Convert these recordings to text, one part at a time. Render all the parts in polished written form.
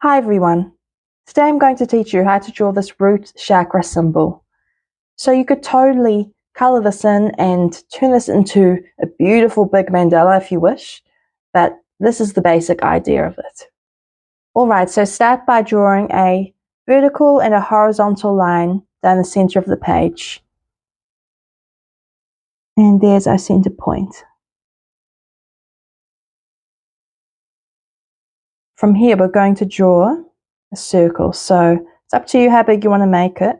Hi everyone, today I'm going to teach you how to draw this root chakra symbol. So you could totally color this in and turn this into a beautiful big mandala if you wish, but this is the basic idea of it. Alright, so start by drawing a vertical and a horizontal line down the center of the page. And there's our center point. From here we're going to draw a circle, so it's up to you how big you want to make it.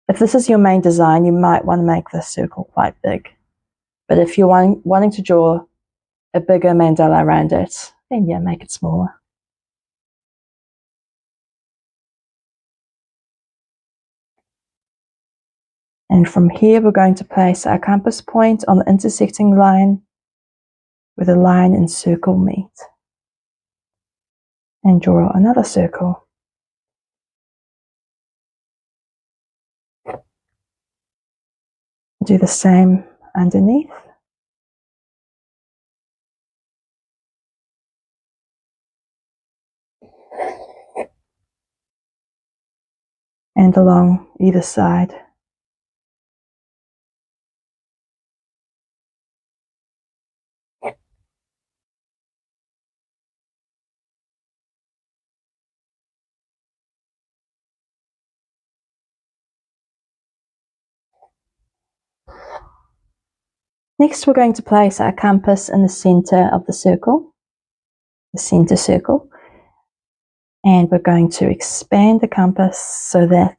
If this is your main design, you might want to make this circle quite big. But if you're wanting to draw a bigger mandala around it, then yeah, make it smaller. And from here, we're going to place our compass point on the intersecting line where the line and circle meet. And draw another circle. Do the same underneath. And along either side. Next, we're going to place our compass in the center of the circle, the center circle. And we're going to expand the compass so that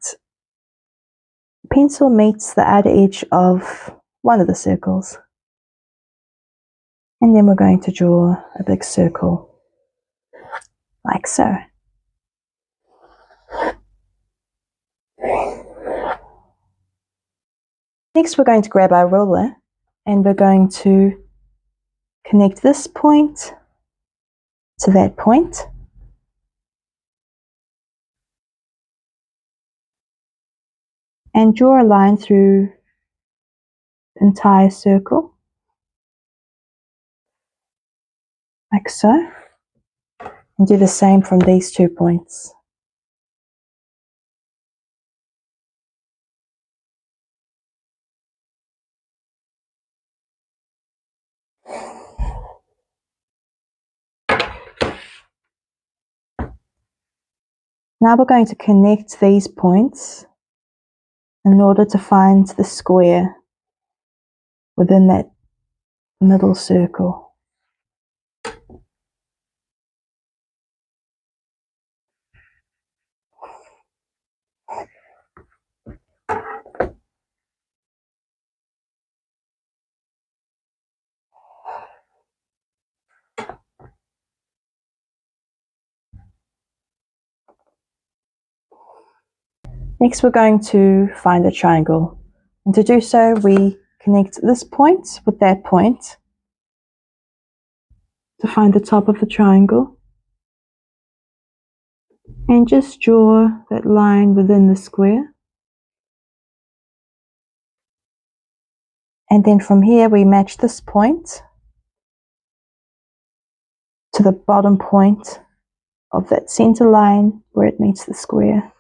the pencil meets the outer edge of one of the circles. And then we're going to draw a big circle, like so. Next, we're going to grab our ruler and we're going to connect this point to that point. And draw a line through the entire circle, like so. And do the same from these 2 points. Now we're going to connect these points in order to find the square within that middle circle. Next, we're going to find a triangle. And to do so, we connect this point with that point to find the top of the triangle. And just draw that line within the square. And then from here, we match this point to the bottom point of that center line where it meets the square.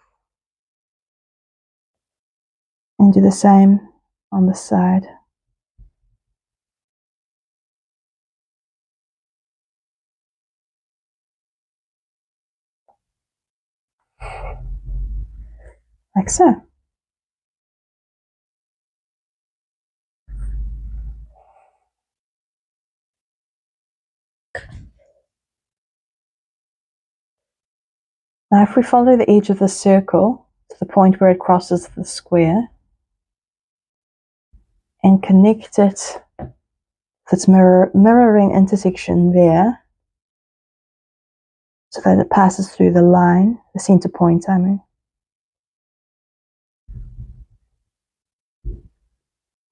And do the same on the side. Like so. Now if we follow the edge of the circle to the point where it crosses the square and connect it with its mirroring intersection there so that it passes through the line, the center point I mean.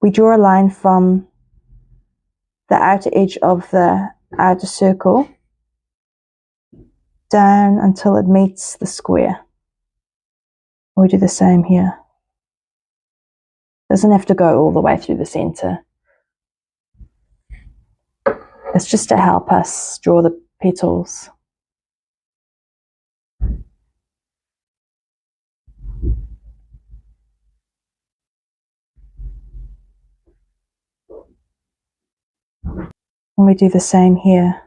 We draw a line from the outer edge of the outer circle down until it meets the square. We do the same here. Doesn't have to go all the way through the center. It's just to help us draw the petals. And we do the same here.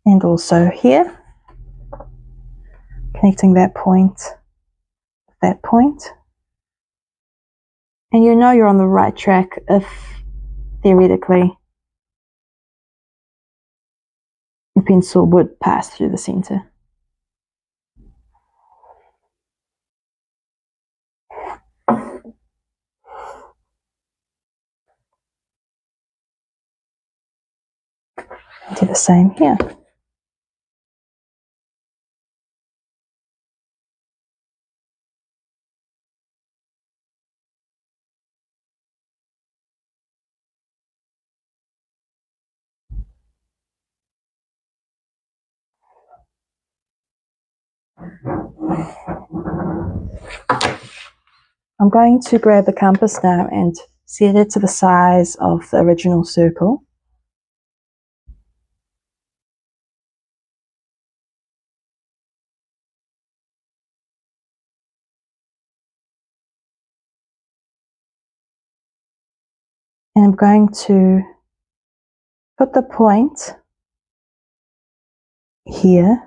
And also here, connecting that point with that point. And you know you're on the right track if, theoretically, the pencil would pass through the center. Do the same here. I'm going to grab the compass now and set it to the size of the original circle. And I'm going to put the point here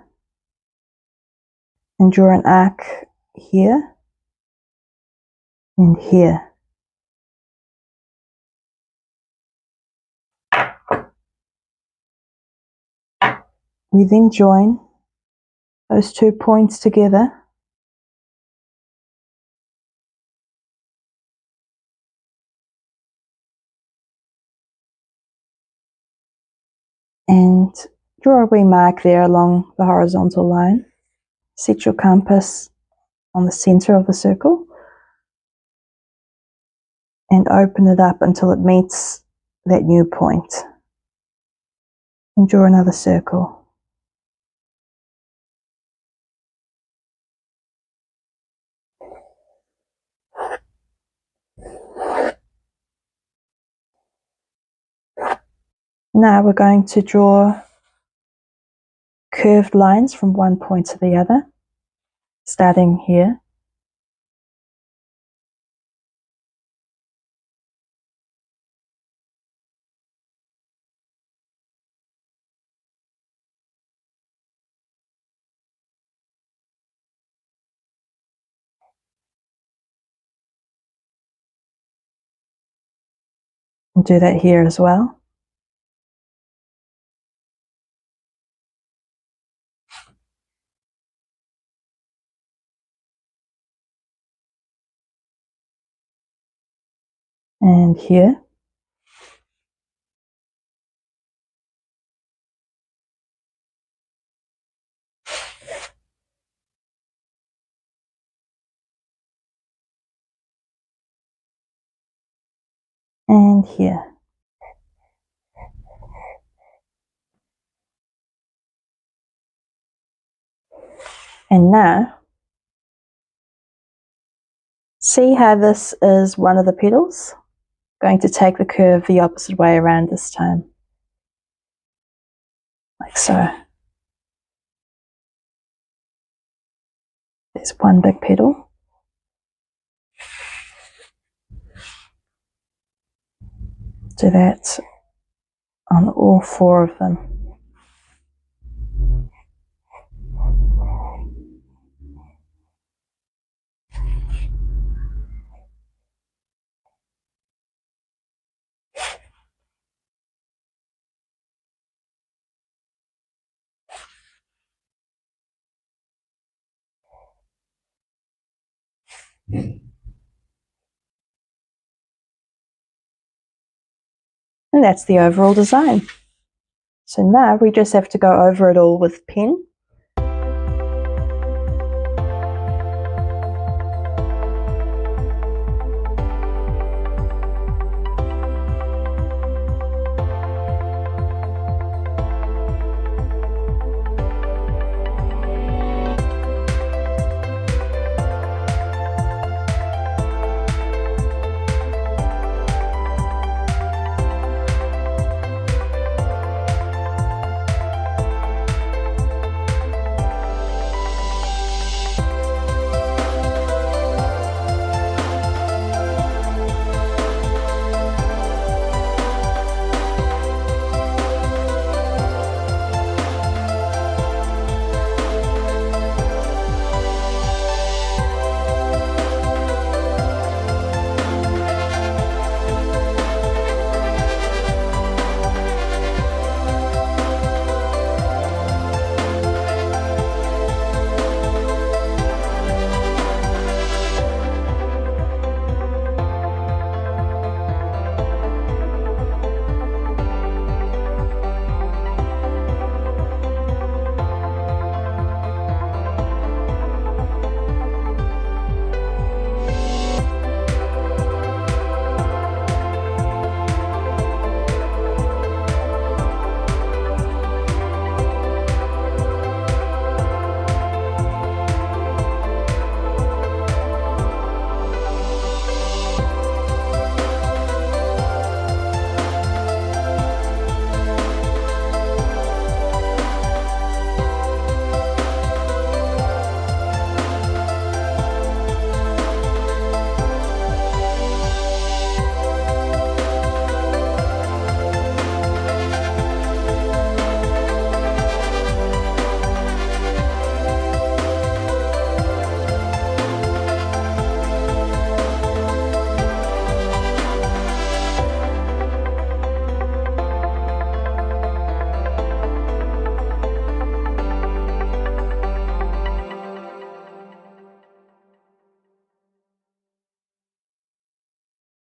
and draw an arc here and here. We then join those 2 points together and draw a wee mark there along the horizontal line. Set your compass on the center of the circle and open it up until it meets that new point. And draw another circle. Now we're going to draw curved lines from one point to the other, starting here. And do that here as well. And here. And here. And now, see how this is one of the petals? Going to take the curve the opposite way around this time. Like so. There's one big petal. Do that on all 4 of them. And that's the overall design. So now we just have to go over it all with pen